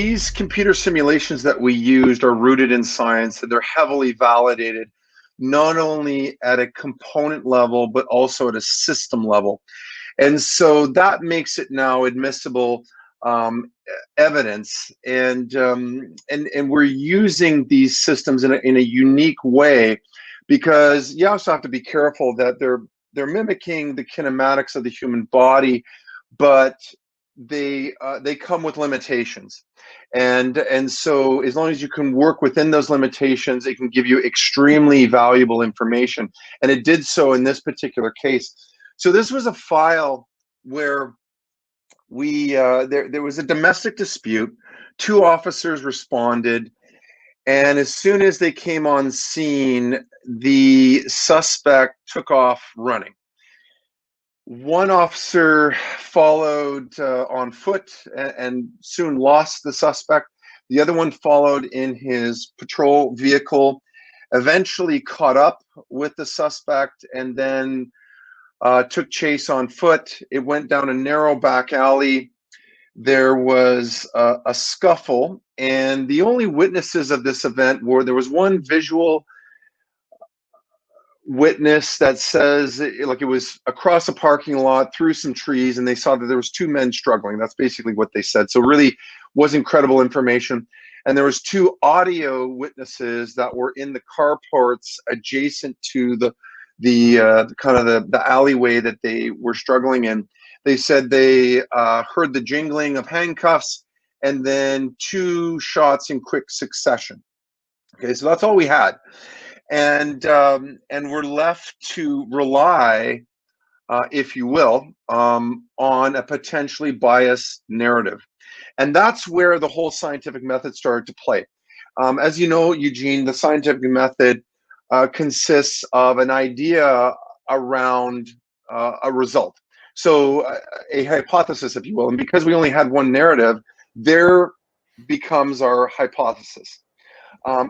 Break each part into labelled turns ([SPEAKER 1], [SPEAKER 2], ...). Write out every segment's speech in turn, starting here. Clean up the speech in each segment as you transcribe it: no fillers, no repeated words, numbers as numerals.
[SPEAKER 1] these computer simulations that we used are rooted in science, and they're heavily validated, not only at a component level, but also at a system level. And so that makes it now admissible evidence, and we're using these systems in a unique way, because you also have to be careful that they're mimicking the kinematics of the human body, but they come with limitations, and so as long as you can work within those limitations, it can give you extremely valuable information, and it did so in this particular case. So this was a file where there was a domestic dispute. Two officers responded, and as soon as they came on scene, the suspect took off running. One officer followed on foot and soon lost the suspect. The other one followed in his patrol vehicle, eventually caught up with the suspect, and then took chase on foot. It went down a narrow back alley. There was a scuffle, and the only witnesses of this event were, there was one visual witness that says like it was across a parking lot through some trees, and they saw that there was two men struggling. That's basically what they said. So really wasn't credible information. And there was two audio witnesses that were in the carports adjacent to the kind of the alleyway that they were struggling in. They said they heard the jingling of handcuffs and then two shots in quick succession. Okay, so that's all we had. And we're left to rely, if you will, on a potentially biased narrative. And that's where the whole scientific method started to play. As you know, Eugene, the scientific method consists of an idea around a result. So a hypothesis, if you will. And because we only had one narrative, there becomes our hypothesis.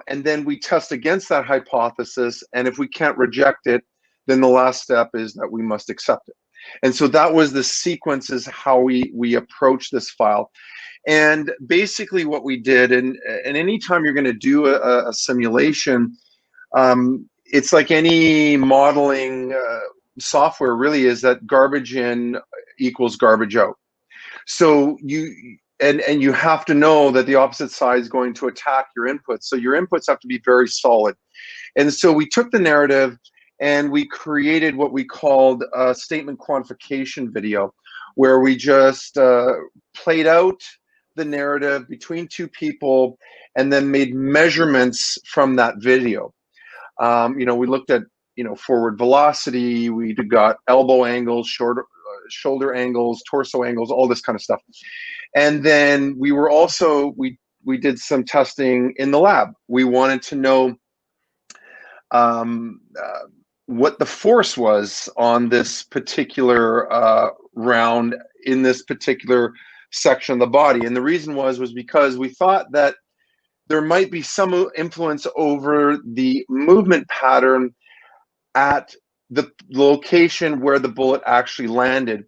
[SPEAKER 1] And then we test against that hypothesis, and if we can't reject it, then the last step is that we must accept it. And so that was the sequence, is how we approach this file. And basically what we did, and anytime you're going to do a simulation, it's like any modeling software really, is that garbage in equals garbage out. So you have to know that the opposite side is going to attack your inputs. So your inputs have to be very solid. And so we took the narrative and we created what we called a statement quantification video, where we just played out the narrative between two people and then made measurements from that video. We looked at, forward velocity, we got elbow angles, shoulder angles, torso angles, all this kind of stuff. And then we were also, we did some testing in the lab. We wanted to know what the force was on this particular round in this particular section of the body. And the reason was because we thought that there might be some influence over the movement pattern at the location where the bullet actually landed.